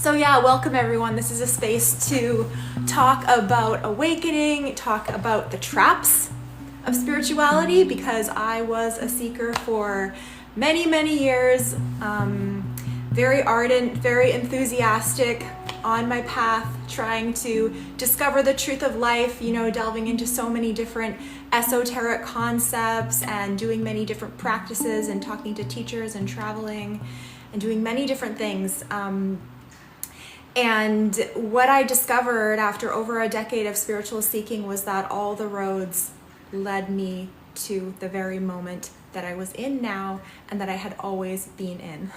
So yeah, welcome everyone. This is a space to talk about awakening, talk about the traps of spirituality, because I was a seeker for many, many years, very ardent, very enthusiastic on my path, trying to discover the truth of life, delving into so many different esoteric concepts and doing many different practices and talking to teachers and traveling and doing many different things. And what I discovered after over a decade of spiritual seeking was that all the roads led me to the very moment that I was in now and that I had always been in.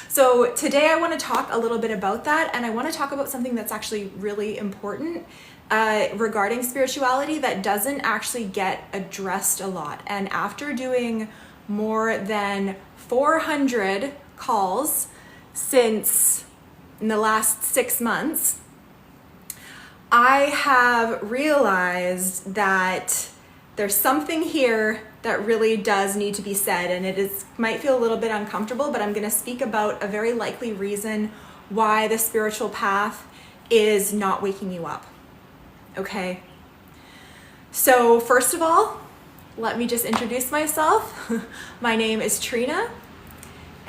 So today I want to talk a little bit about that, and I want to talk about something that's actually really important regarding spirituality that doesn't actually get addressed a lot. And after doing more than 400 calls since in the last 6 months, I have realized that there's something here that really does need to be said, and might feel a little bit uncomfortable, but I'm going to speak about a very likely reason why the spiritual path is not waking you up. Okay? So first of all, let me just introduce myself. My name is Trina,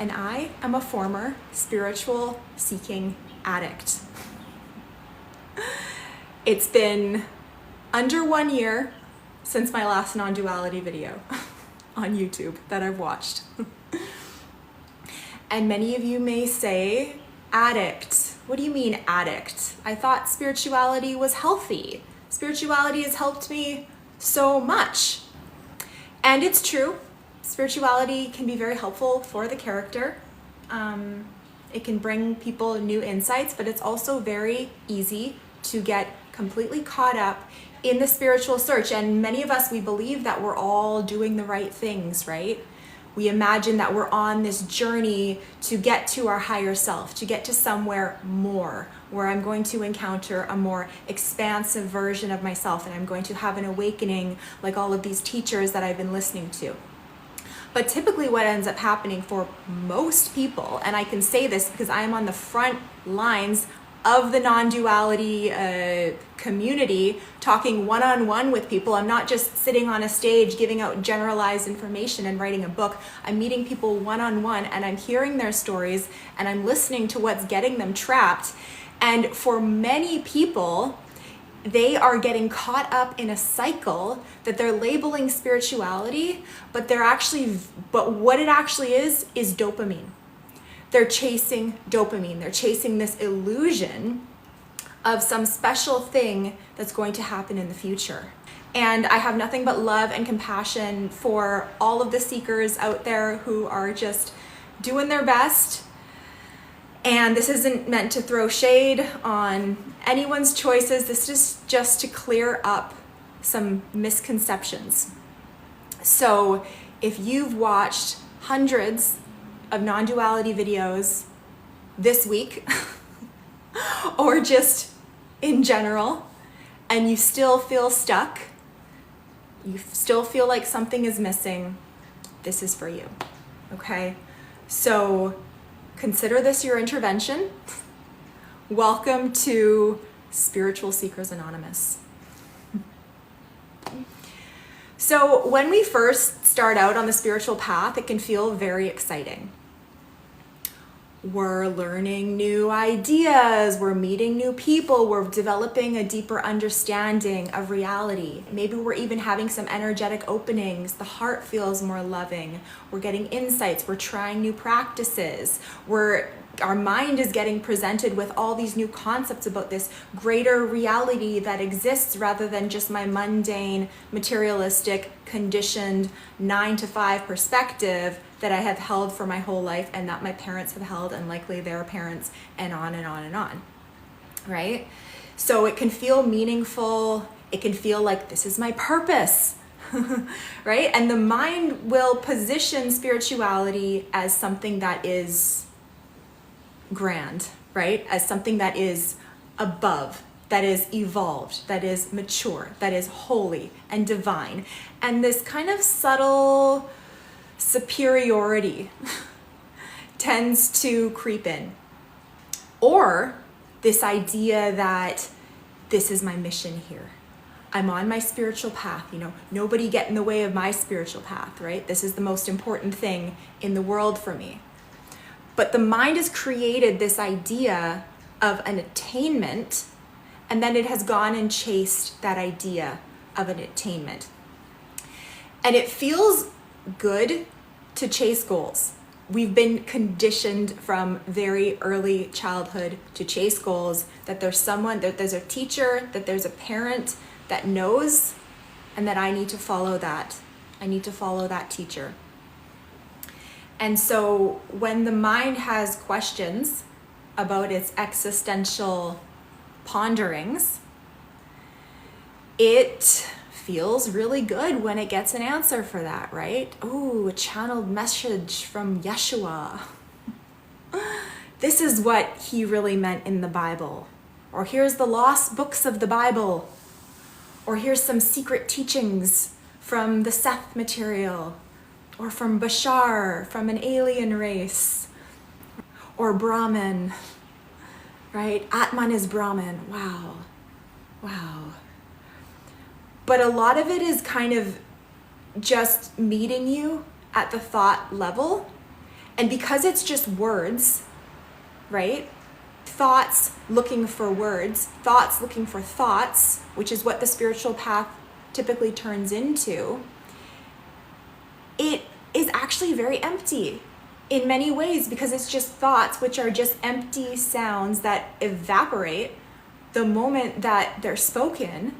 and I am a former spiritual seeking addict. It's been under 1 year since my last non-duality video on YouTube that I've watched. And many of you may say, addict. What do you mean addict? I thought spirituality was healthy. Spirituality has helped me so much. And it's true. Spirituality can be very helpful for the character. It can bring people new insights, but it's also very easy to get completely caught up in the spiritual search. And many of us, we believe that we're all doing the right things, right? We imagine that we're on this journey to get to our higher self, to get to somewhere more, where I'm going to encounter a more expansive version of myself, and I'm going to have an awakening like all of these teachers that I've been listening to. But typically what ends up happening for most people, and I can say this because I am on the front lines of the non-duality community, talking one-on-one with people. I'm not just sitting on a stage giving out generalized information and writing a book. I'm meeting people one-on-one, and I'm hearing their stories, and I'm listening to what's getting them trapped. And for many people, they are getting caught up in a cycle that they're labeling spirituality, but what it actually is dopamine. They're chasing dopamine. They're chasing this illusion of some special thing that's going to happen in the future. And I have nothing but love and compassion for all of the seekers out there who are just doing their best. And this isn't meant to throw shade on anyone's choices. This is just to clear up some misconceptions. So if you've watched hundreds of non-duality videos this week, or just in general, and you still feel stuck, you still feel like something is missing, this is for you, okay? So consider this your intervention. Welcome to Spiritual Seekers Anonymous. So when we first start out on the spiritual path, it can feel very exciting. We're learning new ideas, we're meeting new people, we're developing a deeper understanding of reality. Maybe we're even having some energetic openings. The heart feels more loving. We're getting insights, we're trying new practices. Our mind is getting presented with all these new concepts about this greater reality that exists rather than just my mundane, materialistic, conditioned 9-to-5 perspective that I have held for my whole life, and that my parents have held, and likely their parents, and on and on and on, right? So it can feel meaningful. It can feel like this is my purpose, right? And the mind will position spirituality as something that is grand, right? As something that is above, that is evolved, that is mature, that is holy and divine. And this kind of subtle superiority tends to creep in. Or this idea that this is my mission here. I'm on my spiritual path, nobody get in the way of my spiritual path, right? This is the most important thing in the world for me. But the mind has created this idea of an attainment, and then it has gone and chased that idea of an attainment. And it feels good to chase goals. We've been conditioned from very early childhood to chase goals, that there's someone, that there's a teacher, that there's a parent that knows, and that I need to follow that. I need to follow that teacher. And so when the mind has questions about its existential ponderings, it feels really good when it gets an answer for that, right? Ooh, a channeled message from Yeshua. This is what he really meant in the Bible. Or here's the lost books of the Bible. Or here's some secret teachings from the Seth material. Or from Bashar, from an alien race. Or Brahman, right? Atman is Brahman. Wow. But a lot of it is kind of just meeting you at the thought level. And because it's just words, right? Thoughts looking for words, thoughts looking for thoughts, which is what the spiritual path typically turns into, it is actually very empty in many ways, because it's just thoughts, which are just empty sounds that evaporate the moment that they're spoken,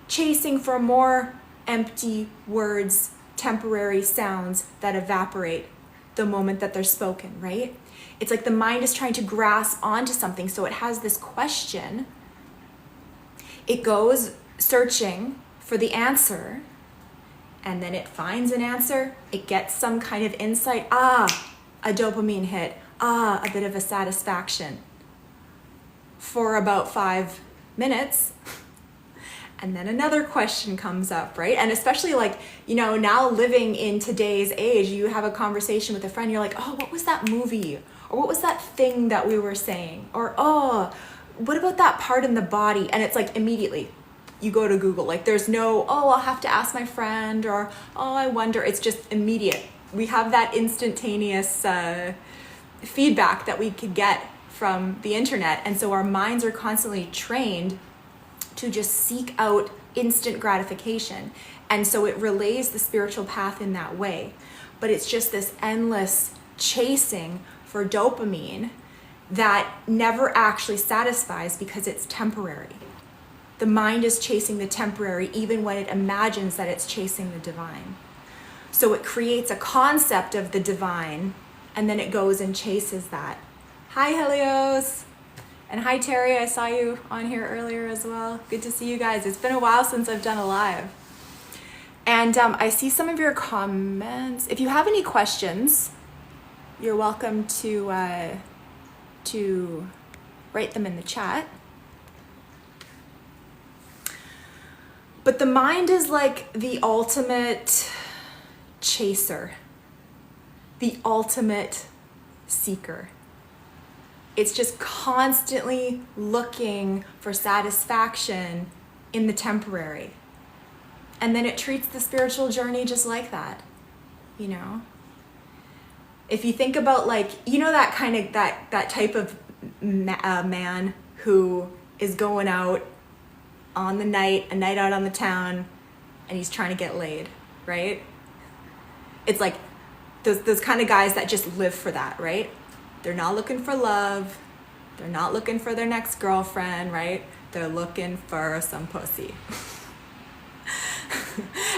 chasing for more empty words, temporary sounds that evaporate the moment that they're spoken, right? It's like the mind is trying to grasp onto something, so it has this question. It goes searching for the answer, and then it finds an answer. It gets some kind of insight. A dopamine hit. A bit of a satisfaction for about 5 minutes. And then another question comes up, right? And especially now living in today's age, you have a conversation with a friend, you're like, oh, what was that movie? Or what was that thing that we were saying? Or, oh, what about that part in the body? And it's like immediately you go to Google. Like there's no, oh, I'll have to ask my friend, or, oh, I wonder. It's just immediate. We have that instantaneous feedback that we could get from the internet. And so our minds are constantly trained to just seek out instant gratification. And so it relays the spiritual path in that way. But it's just this endless chasing for dopamine that never actually satisfies, because it's temporary. The mind is chasing the temporary even when it imagines that it's chasing the divine. So it creates a concept of the divine, and then it goes and chases that. Hi, Helios. And hi, Terry, I saw you on here earlier as well. Good to see you guys. It's been a while since I've done a live. And I see some of your comments. If you have any questions, you're welcome to write them in the chat. But the mind is like the ultimate chaser, the ultimate seeker. It's just constantly looking for satisfaction in the temporary. And then it treats the spiritual journey just like that, If you think about that kind of, that type of man who is going out on a night out on the town, and he's trying to get laid, right? It's like those kind of guys that just live for that, right? They're not looking for love. They're not looking for their next girlfriend, right? They're looking for some pussy.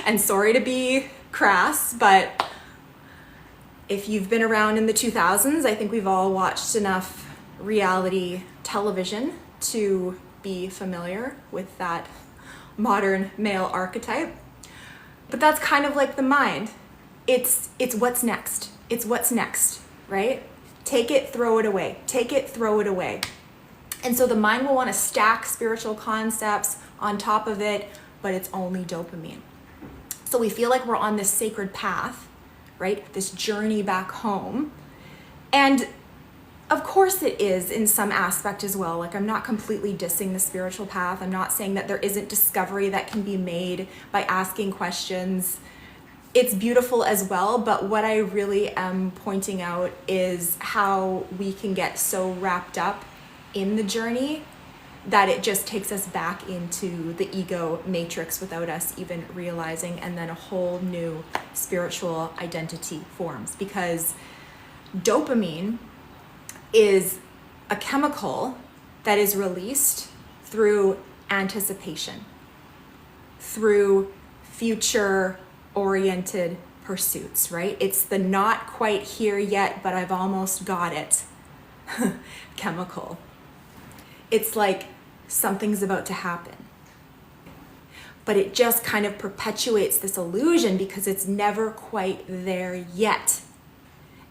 And sorry to be crass, but if you've been around in the 2000s, I think we've all watched enough reality television to be familiar with that modern male archetype. But that's kind of like the mind. It's what's next. It's what's next, right? Take it, throw it away. Take it, throw it away. And so the mind will want to stack spiritual concepts on top of it, but it's only dopamine. So we feel like we're on this sacred path, right? This journey back home. And Of course it is in some aspect as well. Like, I'm not completely dissing the spiritual path. I'm not saying that there isn't discovery that can be made by asking questions. It's beautiful as well, but what I really am pointing out is how we can get so wrapped up in the journey that it just takes us back into the ego matrix without us even realizing, and then a whole new spiritual identity forms. Because dopamine is a chemical that is released through anticipation, through future-oriented pursuits, right? It's the not quite here yet, but I've almost got it chemical. It's like something's about to happen. But it just kind of perpetuates this illusion because it's never quite there yet.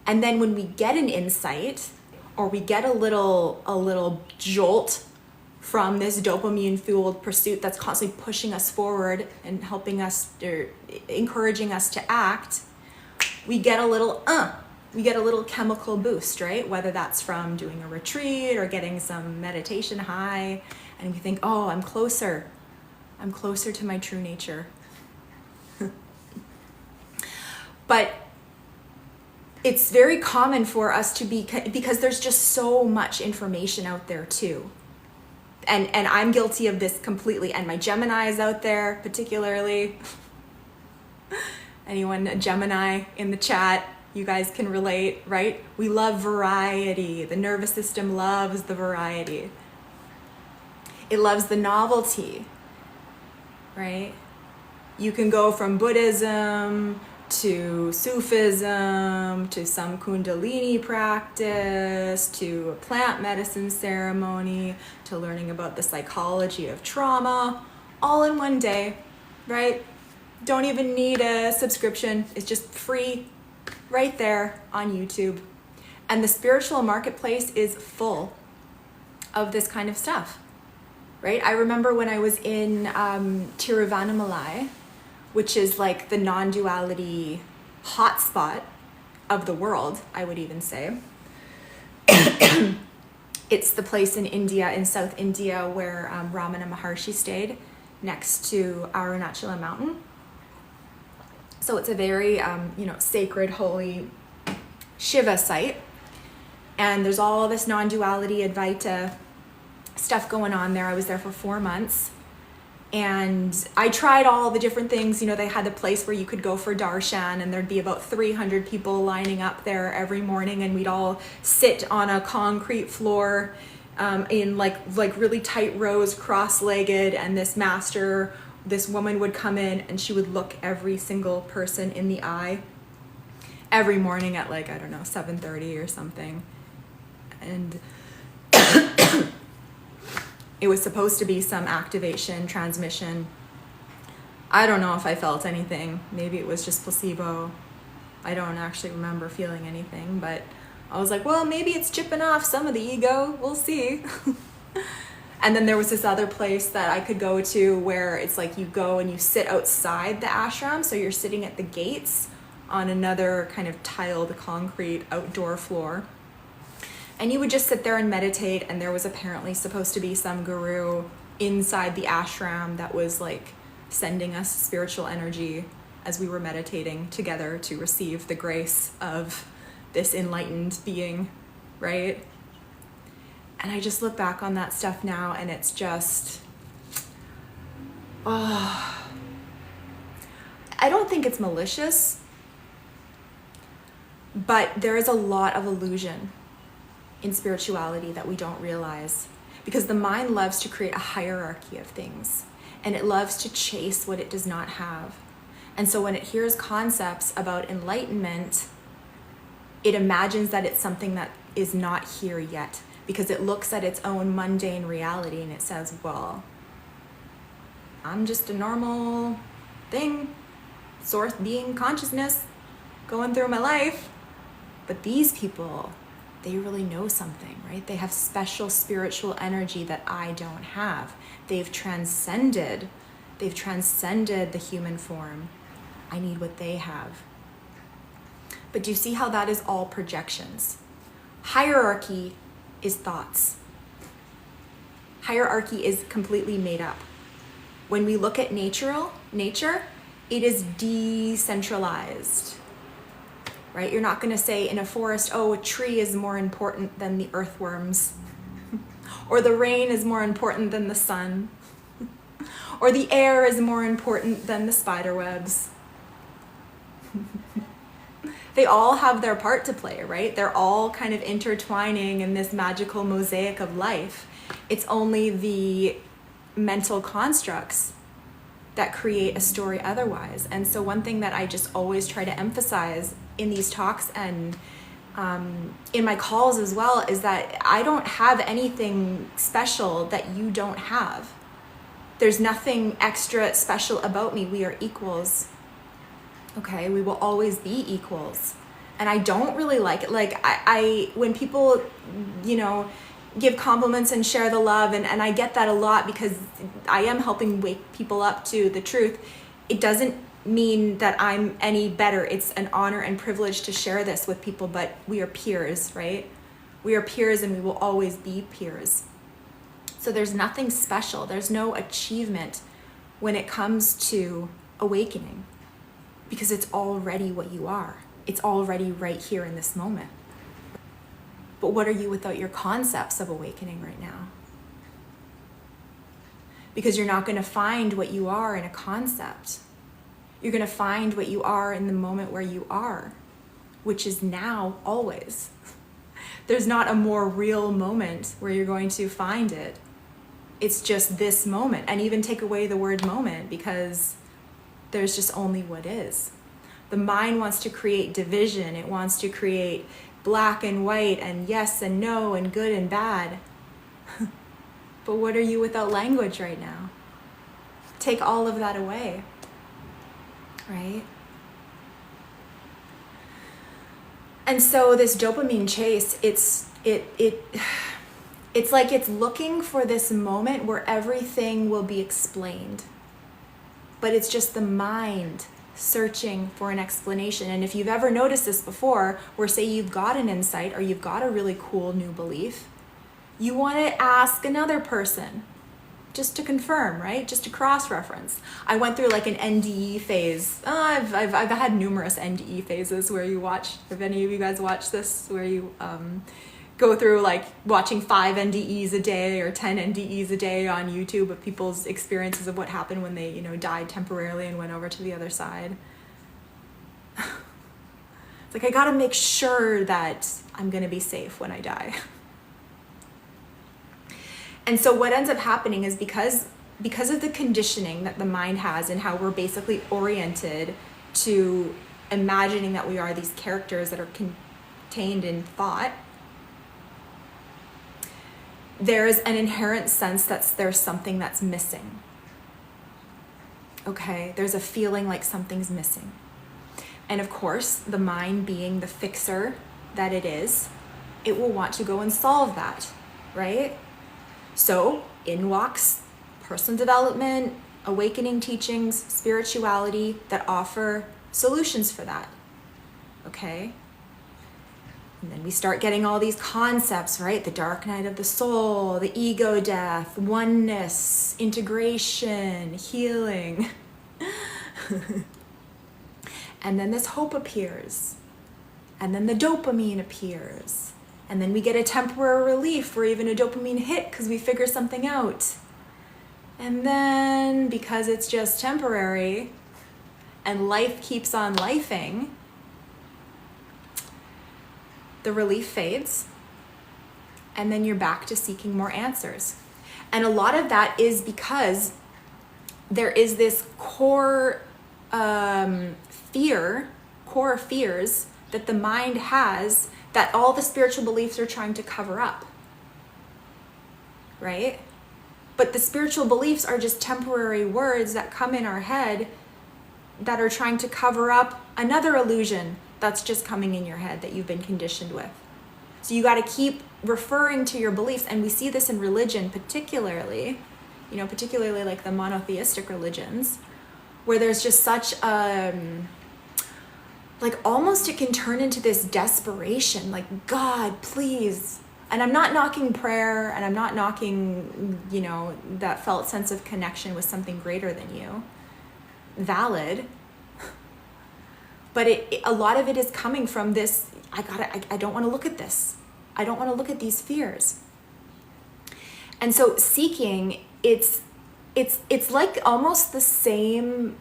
And then when we get an insight, or we get a little jolt from this dopamine-fueled pursuit that's constantly pushing us forward and helping us, or encouraging us to act, we get a little chemical boost, right? Whether that's from doing a retreat or getting some meditation high, and we think, oh, I'm closer to my true nature. But it's very common for us to be, because there's just so much information out there too. And I'm guilty of this completely. And my Gemini is out there particularly. Anyone a Gemini in the chat, you guys can relate, right? We love variety. The nervous system loves the variety. It loves the novelty, right? You can go from Buddhism to Sufism, to some Kundalini practice, to a plant medicine ceremony, to learning about the psychology of trauma, all in one day, right? Don't even need a subscription. It's just free right there on YouTube. And the spiritual marketplace is full of this kind of stuff, right? I remember when I was in Tiruvannamalai, which is like the non-duality hotspot of the world, I would even say. It's the place in India, in South India, where Ramana Maharshi stayed next to Arunachala mountain. So it's a very, sacred, holy Shiva site. And there's all this non-duality Advaita stuff going on there. I was there for 4 months. And I tried all the different things. They had the place where you could go for darshan, and there'd be about 300 people lining up there every morning, and we'd all sit on a concrete floor in like really tight rows, cross-legged, and this woman would come in and she would look every single person in the eye every morning at 7:30 or something. And it was supposed to be some activation, transmission. I don't know if I felt anything. Maybe it was just placebo. I don't actually remember feeling anything, but I was like, well, maybe it's chipping off some of the ego. We'll see. And then there was this other place that I could go to where it's like you go and you sit outside the ashram. So you're sitting at the gates on another kind of tiled concrete outdoor floor. And you would just sit there and meditate, and there was apparently supposed to be some guru inside the ashram that was like sending us spiritual energy as we were meditating together to receive the grace of this enlightened being, right? And I just look back on that stuff now, and it's just, I don't think it's malicious, but there is a lot of illusion in spirituality that we don't realize, because the mind loves to create a hierarchy of things, and it loves to chase what it does not have. And so when it hears concepts about enlightenment, it imagines that it's something that is not here yet, because it looks at its own mundane reality and it says, well, I'm just a normal thing, source being consciousness going through my life. But these people, they really know something, right? They have special spiritual energy that I don't have. They've transcended the human form. I need what they have. But do you see how that is all projections? Hierarchy is thoughts. Hierarchy is completely made up. When we look at nature, it is decentralized, right? You're not going to say in a forest, oh, a tree is more important than the earthworms, or the rain is more important than the sun, or the air is more important than the spider webs. They all have their part to play, right? They're all kind of intertwining in this magical mosaic of life. It's only the mental constructs that create a story otherwise. And so one thing that I just always try to emphasize in these talks and in my calls as well is that I don't have anything special that you don't have. There's nothing extra special about me. We are equals. Okay, we will always be equals. And I don't really like it. Like I when people, give compliments and share the love, and I get that a lot because I am helping wake people up to the truth. It doesn't mean that I'm any better. It's an honor and privilege to share this with people, but we are peers, right? We are peers and we will always be peers. So there's nothing special. There's no achievement when it comes to awakening, because it's already what you are. It's already right here in this moment. But what are you without your concepts of awakening right now? Because you're not going to find what you are in a concept. You're going to find what you are in the moment where you are, which is now, always. There's not a more real moment where you're going to find it. It's just this moment. And even take away the word moment, because there's just only what is. The mind wants to create division. It wants to create black and white and yes and no and good and bad. But what are you without language right now? Take all of that away, right? And so this dopamine chase, it's like it's looking for this moment where everything will be explained. But it's just the mind searching for an explanation. And if you've ever noticed this before, where say you've got an insight or you've got a really cool new belief, you want to ask another person just to confirm, right? Just to cross-reference. I went through like an NDE phase. I've had numerous NDE phases where you watch, if any of you guys watch this, where you go through like watching 5 NDEs a day or 10 NDEs a day on YouTube of people's experiences of what happened when they, died temporarily and went over to the other side. It's like, I gotta make sure that I'm gonna be safe when I die. And so what ends up happening is because of the conditioning that the mind has and how we're basically oriented to imagining that we are these characters that are contained in thought, there's an inherent sense that there's something that's missing. Okay, there's a feeling like something's missing. And of course, the mind being the fixer that it is, it will want to go and solve that, right? So in walks personal development, awakening teachings, spirituality that offer solutions for that, okay? And then we start getting all these concepts, right? The dark night of the soul, the ego death, oneness, integration, healing. And then this hope appears. And then the dopamine appears. And then we get a temporary relief or even a dopamine hit because we figure something out. And then, because it's just temporary and life keeps on lifing, the relief fades, and then you're back to seeking more answers. And a lot of that is because there is this core fears that the mind has that all the spiritual beliefs are trying to cover up, right? But the spiritual beliefs are just temporary words that come in our head that are trying to cover up another illusion that's just coming in your head that you've been conditioned with. So you got to keep referring to your beliefs, and we see this in religion particularly, particularly like the monotheistic religions, where there's just such like almost it can turn into this desperation, like, God, please. And I'm not knocking prayer, and I'm not knocking, that felt sense of connection with something greater than you. Valid. But a lot of it is coming from this, I don't want to look at this. I don't want to look at these fears. And so seeking, it's like almost the same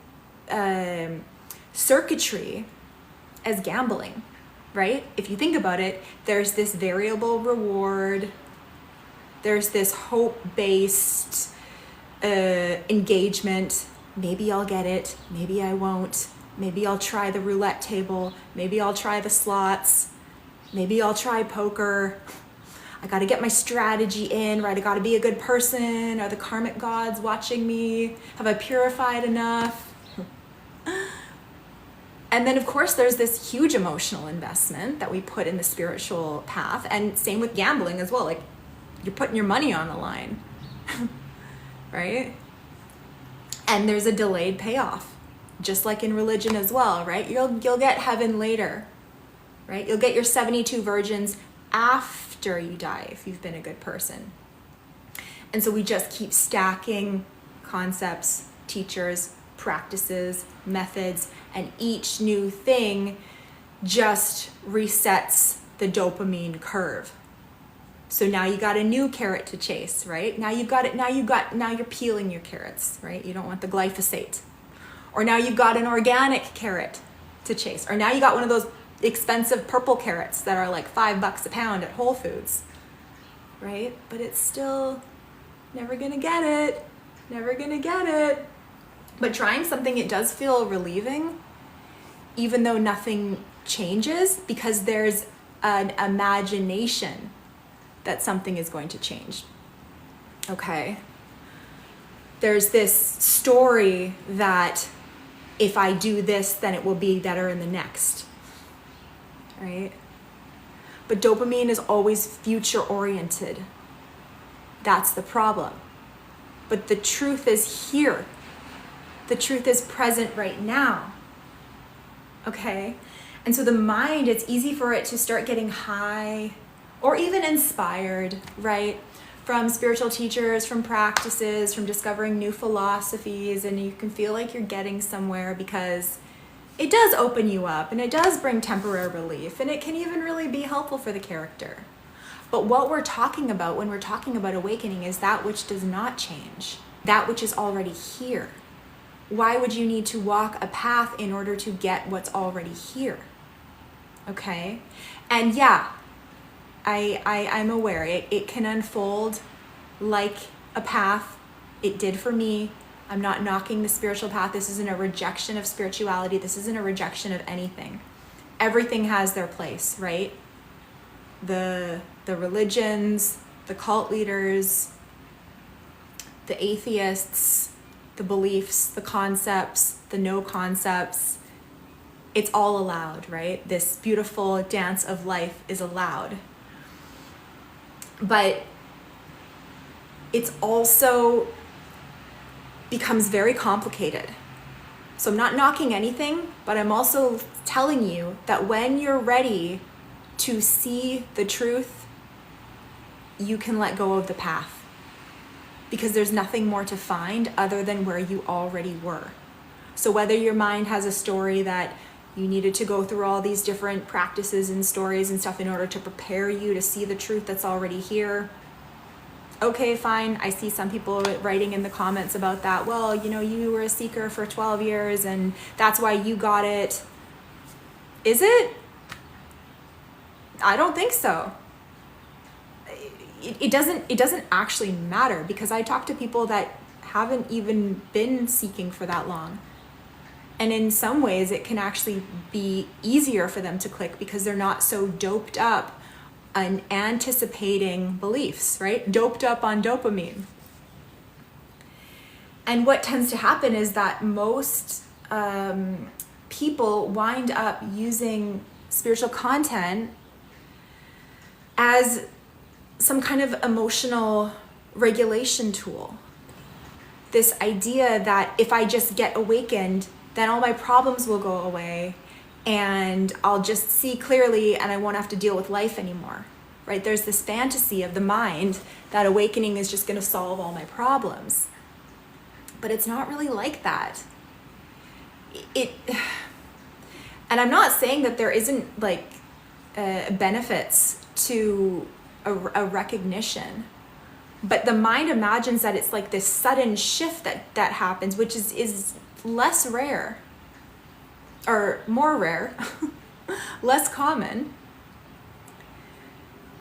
circuitry as gambling, right? If you think about it, there's this variable reward, there's this hope-based engagement. Maybe I'll get it, maybe I won't. Maybe I'll try the roulette table, maybe I'll try the slots, maybe I'll try poker. I got to get my strategy in, right? I got to be a good person. Are the karmic gods watching me? Have I purified enough? And then, of course, there's this huge emotional investment that we put in the spiritual path. And same with gambling as well. Like, you're putting your money on the line, right? And there's a delayed payoff, just like in religion as well, right? You'll get heaven later, right? You'll get your 72 virgins after you die if you've been a good person. And so we just keep stacking concepts, teachers, practices, methods, and each new thing just resets the dopamine curve. So now you got a new carrot to chase, right? Now you're peeling your carrots, right? You don't want the glyphosate. Or now you've got an organic carrot to chase. Or now you got one of those expensive purple carrots that are like $5 a pound at Whole Foods, right? But it's still never gonna get it. But trying something, it does feel relieving, even though nothing changes, because there's an imagination that something is going to change. Okay? There's this story that if I do this, then it will be better in the next. Right? But dopamine is always future oriented. That's the problem. But the truth is here. The truth is present right now. Okay? And so the mind, it's easy for it to start getting high or even inspired, right? From spiritual teachers, from practices, from discovering new philosophies, and you can feel like you're getting somewhere because it does open you up and it does bring temporary relief, and it can even really be helpful for the character. But what we're talking about when we're talking about awakening is that which does not change, that which is already here. Why would you need to walk a path in order to get what's already here? Okay? And yeah, I'm aware it can unfold like a path. It did for me. I'm not knocking the spiritual path. This isn't a rejection of spirituality. This isn't a rejection of anything. Everything has their place, right? The religions, the cult leaders, the atheists, the beliefs, the concepts, the no concepts. It's all allowed, right? This beautiful dance of life is allowed. But it's also becomes very complicated. So I'm not knocking anything, but I'm also telling you that when you're ready to see the truth, you can let go of the path, because there's nothing more to find other than where you already were. So whether your mind has a story that you needed to go through all these different practices and stories and stuff in order to prepare you to see the truth that's already here, okay, fine. I see some people writing in the comments about that. Well, you were a seeker for 12 years and that's why you got it. Is it? I don't think so. It doesn't actually matter, because I talk to people that haven't even been seeking for that long. And in some ways it can actually be easier for them to click because they're not so doped up on anticipating beliefs, right? Doped up on dopamine. And what tends to happen is that most people wind up using spiritual content as some kind of emotional regulation tool. This idea that if I just get awakened, then all my problems will go away and I'll just see clearly and I won't have to deal with life anymore, right? There's this fantasy of the mind that awakening is just going to solve all my problems. But it's not really like that. And I'm not saying that there isn't like benefits to a recognition, but the mind imagines that it's like this sudden shift that happens, which is less rare, or more rare, less common,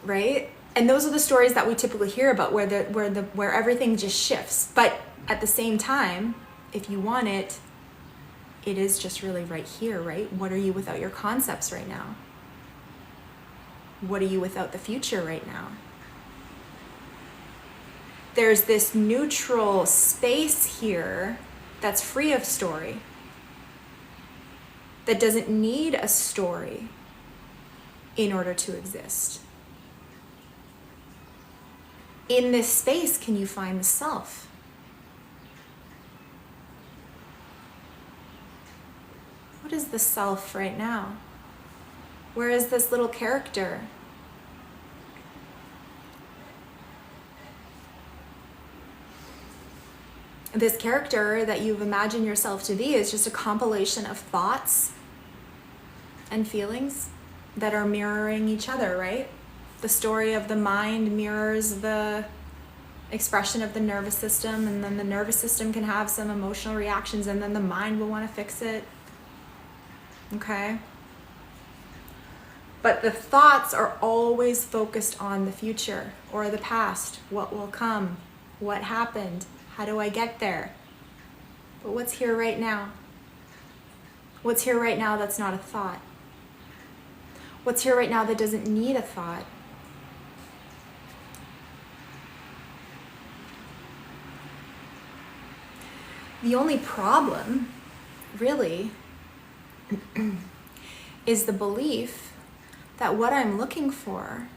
right? And those are the stories that we typically hear about, where everything just shifts. But at the same time, if you want it, it is just really right here, right? What are you without your concepts right now? What are you without the future right now? There's this neutral space here that's free of story, that doesn't need a story in order to exist. In this space, can you find the self? What is the self right now? Where is this little character? This character that you've imagined yourself to be is just a compilation of thoughts and feelings that are mirroring each other, right? The story of the mind mirrors the expression of the nervous system, and then the nervous system can have some emotional reactions, and then the mind will want to fix it. Okay? But the thoughts are always focused on the future or the past. What will come? What happened? How do I get there? But what's here right now? What's here right now that's not a thought? What's here right now that doesn't need a thought? The only problem, really, is the belief that what I'm looking for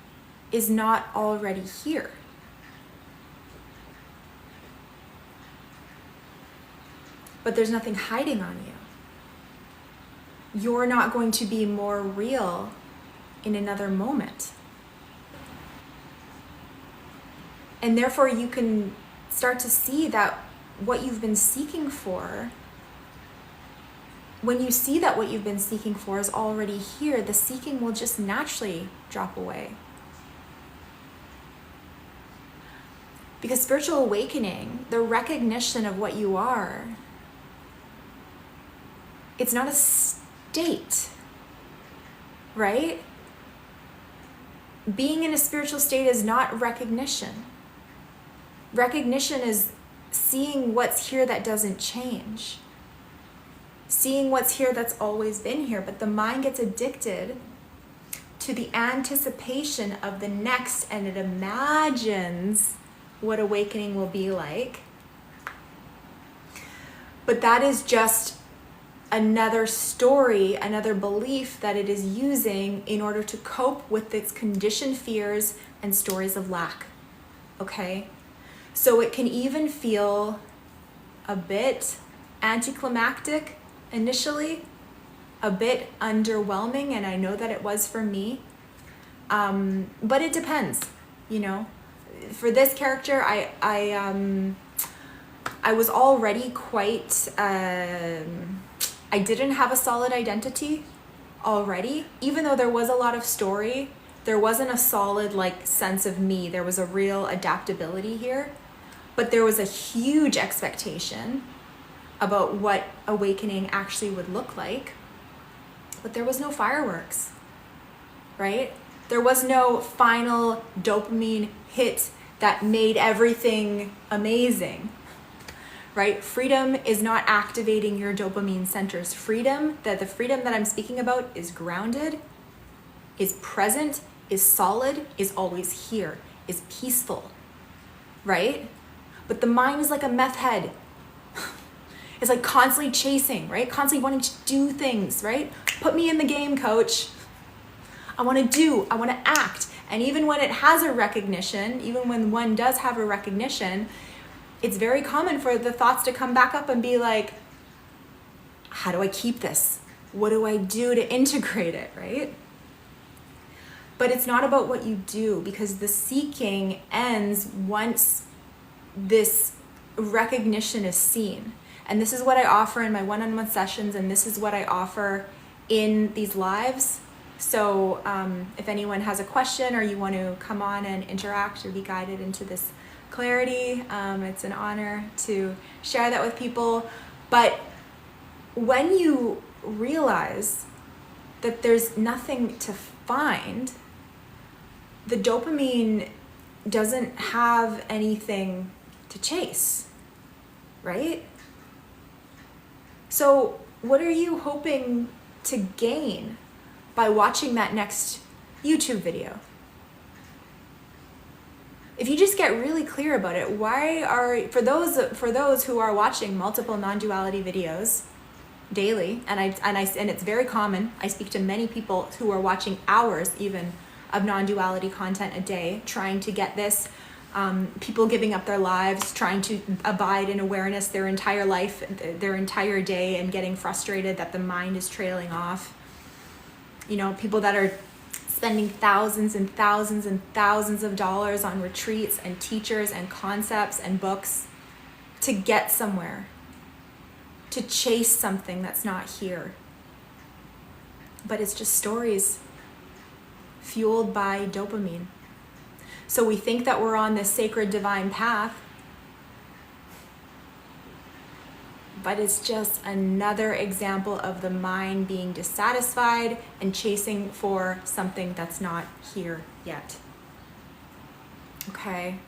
is not already here. But there's nothing hiding on you. You're not going to be more real in another moment. And therefore you can start to see that what you've been seeking for, when you see that what you've been seeking for is already here, the seeking will just naturally drop away. Because spiritual awakening, the recognition of what you are, it's not a state, right? Being in a spiritual state is not recognition. Recognition is seeing what's here that doesn't change. Seeing what's here that's always been here. But the mind gets addicted to the anticipation of the next, and it imagines what awakening will be like. But that is just another story, another belief that it is using in order to cope with its conditioned fears and stories of lack. Okay? So it can even feel a bit anticlimactic initially, a bit underwhelming, and I know that it was for me. But it depends, you know. For this character, I was already quite, I didn't have a solid identity already. Even though there was a lot of story, there wasn't a solid like sense of me. There was a real adaptability here. But there was a huge expectation about what awakening actually would look like. But there was no fireworks, right? There was no final dopamine hit that made everything amazing, right? Freedom is not activating your dopamine centers. Freedom, the freedom that I'm speaking about, is grounded, is present, is solid, is always here, is peaceful, right? But the mind is like a meth head. It's like constantly chasing, right? Constantly wanting to do things, right? Put me in the game, coach. I want to do, I want to act. And even when it has a recognition, even when one does have a recognition, it's very common for the thoughts to come back up and be like, how do I keep this? What do I do to integrate it, right? But it's not about what you do, because the seeking ends once this recognition is seen. And this is what I offer in my one-on-one sessions, and this is what I offer in these lives. So if anyone has a question or you want to come on and interact or be guided into this clarity, it's an honor to share that with people. But when you realize that there's nothing to find, the dopamine doesn't have anything to chase, right? So what are you hoping to gain by watching that next YouTube video? If you just get really clear about it, for those who are watching multiple non-duality videos daily, and it's very common. I speak to many people who are watching hours even of non-duality content a day, trying to get this. People giving up their lives, trying to abide in awareness their entire life, their entire day, and getting frustrated that the mind is trailing off. You know, people that are spending thousands and thousands and thousands of dollars on retreats and teachers and concepts and books to get somewhere, to chase something that's not here. But it's just stories fueled by dopamine. So we think that we're on this sacred divine path, but it's just another example of the mind being dissatisfied and chasing for something that's not here yet. Okay.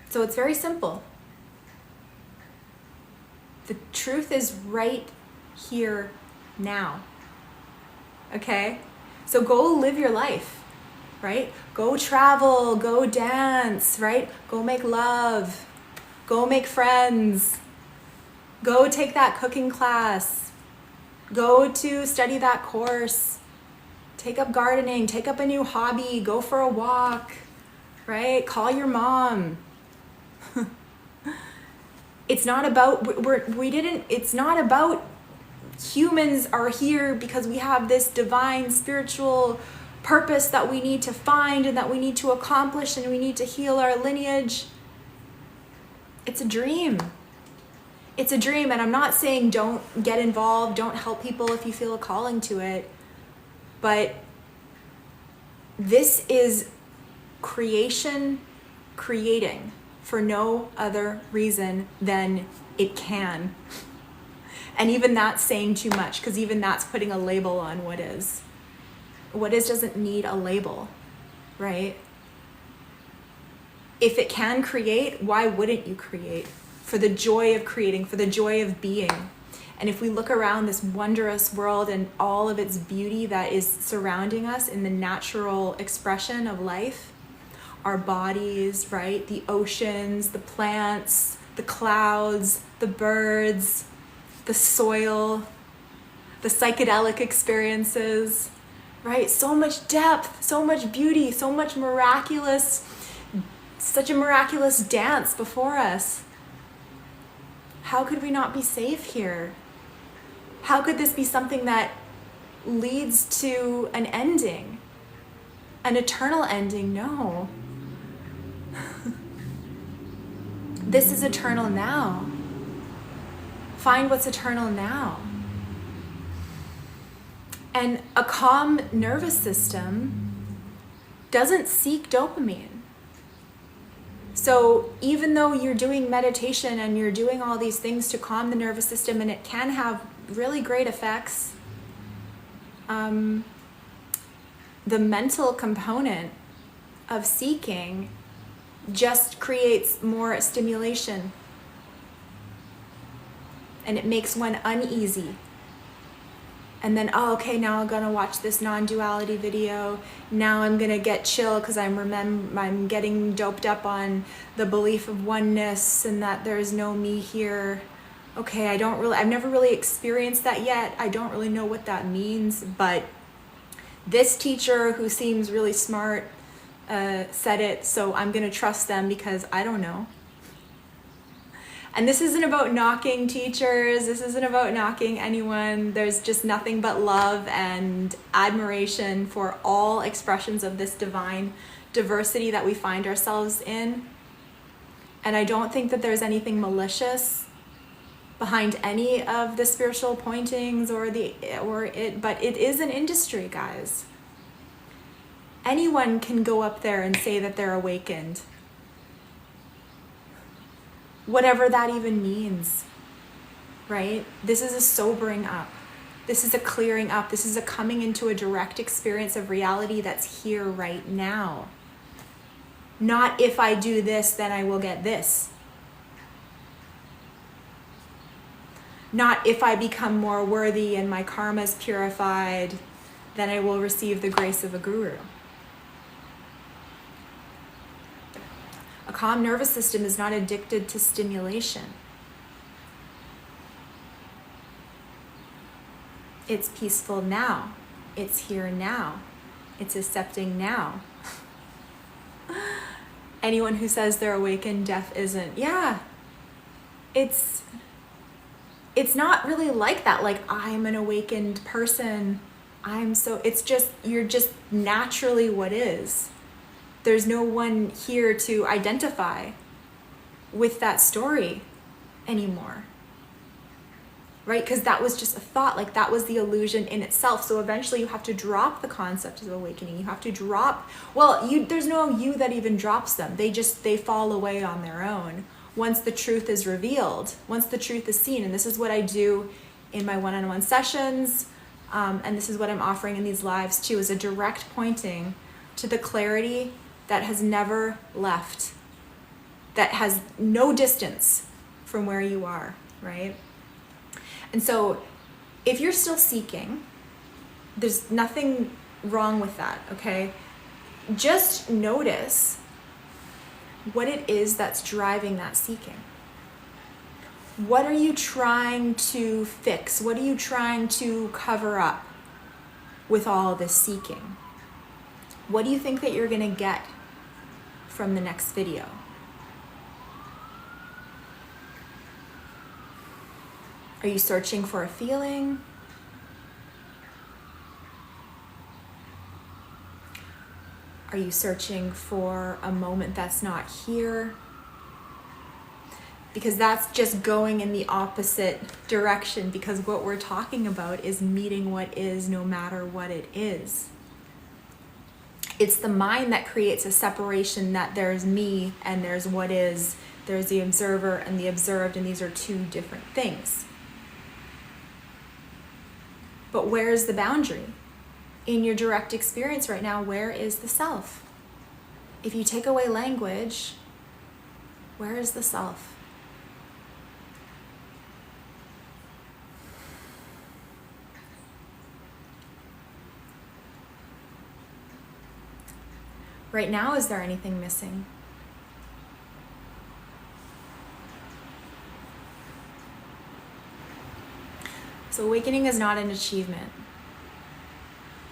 So it's very simple. The truth is right here now. Okay? So go live your life, right? Go travel, go dance, right? Go make love, go make friends, go take that cooking class, go to study that course, take up gardening, take up a new hobby, go for a walk, right? Call your mom. It's not about, it's not about humans are here because we have this divine spiritual purpose that we need to find and that we need to accomplish and we need to heal our lineage. It's a dream. It's a dream, and I'm not saying don't get involved, don't help people if you feel a calling to it, but this is creating for no other reason than it can. And even that's saying too much, because even that's putting a label on what is. What is doesn't need a label, right? If it can create, why wouldn't you create? For the joy of creating, for the joy of being. And if we look around this wondrous world and all of its beauty that is surrounding us in the natural expression of life, our bodies, right? The oceans, the plants, the clouds, the birds, the soil, the psychedelic experiences, right? So much depth, so much beauty, so much such a miraculous dance before us. How could we not be safe here? How could this be something that leads to an ending? An eternal ending? No. This is eternal now. Find what's eternal now. And a calm nervous system doesn't seek dopamine. So even though you're doing meditation and you're doing all these things to calm the nervous system, and it can have really great effects, the mental component of seeking just creates more stimulation. And it makes one uneasy. And then, oh, okay, now I'm gonna watch this non-duality video. Now I'm gonna get chill because I'm getting doped up on the belief of oneness and that there's no me here. Okay, I've never really experienced that yet. I don't really know what that means, but this teacher who seems really smart said it, so I'm gonna trust them because I don't know. And this isn't about knocking teachers. This isn't about knocking anyone. There's just nothing but love and admiration for all expressions of this divine diversity that we find ourselves in. And I don't think that there's anything malicious behind any of the spiritual pointings but it is an industry, guys. Anyone can go up there and say that they're awakened. Whatever that even means, right? This is a sobering up. This is a clearing up. This is a coming into a direct experience of reality that's here right now. Not if I do this, then I will get this. Not if I become more worthy and my karma is purified, then I will receive the grace of a guru. A calm nervous system is not addicted to stimulation. It's peaceful now. It's here now. It's accepting now. Anyone who says they're awakened, death isn't. Yeah. It's not really like that. Like, I'm an awakened person. It's just, you're just naturally what is. There's no one here to identify with that story anymore. Right? Because that was just a thought, like that was the illusion in itself. So eventually you have to drop the concept of awakening. You have to drop, there's no you that even drops them. They fall away on their own once the truth is revealed, once the truth is seen. And this is what I do in my one-on-one sessions. And this is what I'm offering in these lives too, is a direct pointing to the clarity that has never left, that has no distance from where you are, right? And so if you're still seeking, there's nothing wrong with that, okay? Just notice what it is that's driving that seeking. What are you trying to fix? What are you trying to cover up with all this seeking? What do you think that you're gonna get from the next video? Are you searching for a feeling? Are you searching for a moment that's not here? Because that's just going in the opposite direction, because what we're talking about is meeting what is, no matter what it is. It's the mind that creates a separation, that there's me and there's what is, there's the observer and the observed, and these are two different things. But where's the boundary? In your direct experience right now, where is the self? If you take away language, where is the self? Right now, is there anything missing? So awakening is not an achievement.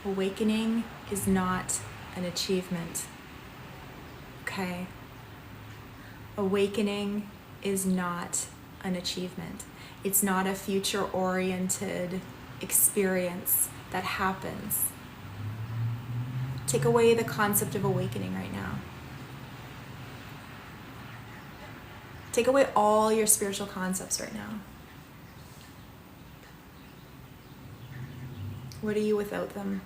Awakening is not an achievement. Okay? Awakening is not an achievement. It's not a future-oriented experience that happens. Take away the concept of awakening right now. Take away all your spiritual concepts right now. What are you without them?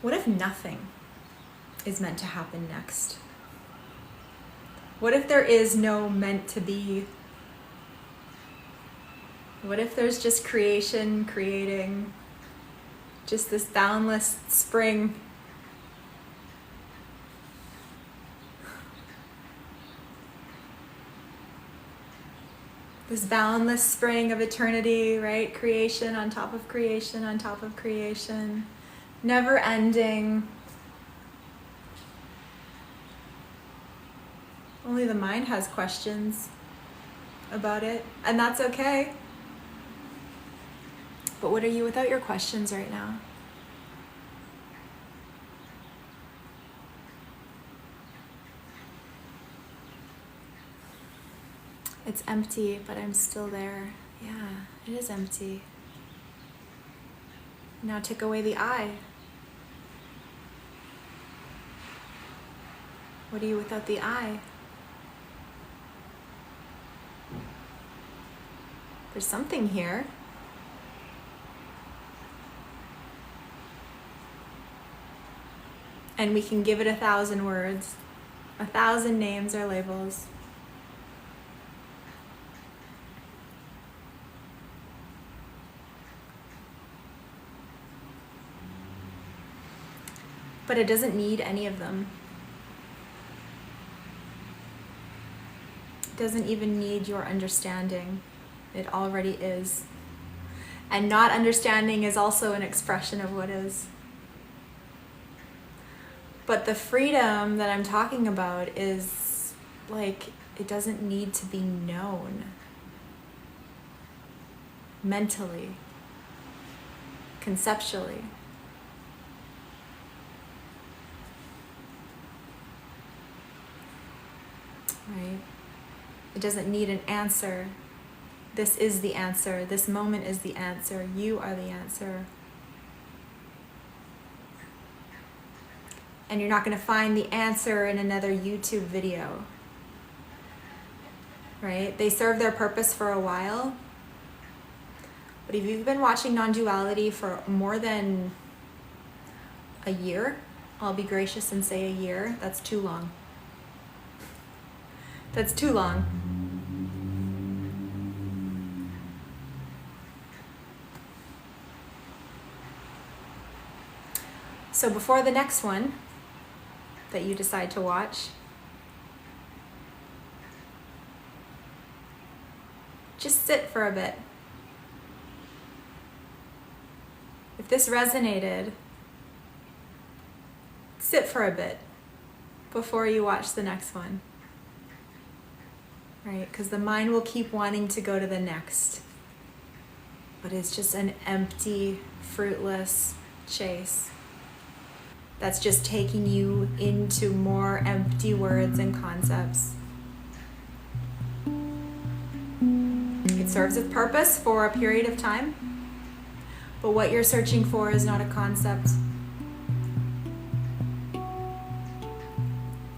What if nothing is meant to happen next? What if there is no meant to be? What if there's just creation creating? Just this boundless spring. This boundless spring of eternity, right? Creation on top of creation on top of creation. Never ending. Only the mind has questions about it, and that's okay. But what are you without your questions right now? It's empty, but I'm still there. Yeah, it is empty. Now take away the I. What are you without the I? There's something here. And we can give it 1,000 words, 1,000 names or labels. But it doesn't need any of them. It doesn't even need your understanding. It already is. And not understanding is also an expression of what is. But the freedom that I'm talking about is like, it doesn't need to be known mentally, conceptually. Right? It doesn't need an answer. This is the answer. This moment is the answer. You are the answer. And you're not going to find the answer in another YouTube video. Right? They serve their purpose for a while. But if you've been watching non-duality for more than a year, I'll be gracious and say a year, that's too long. That's too long. So before the next one that you decide to watch, just sit for a bit. If this resonated, sit for a bit before you watch the next one. Right? Because the mind will keep wanting to go to the next. But it's just an empty, fruitless chase. That's just taking you into more empty words and concepts. It serves its purpose for a period of time. But what you're searching for is not a concept.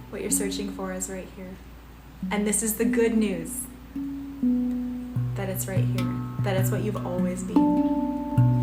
What you're searching for is right here. And this is the good news, that it's right here, that it's what you've always been.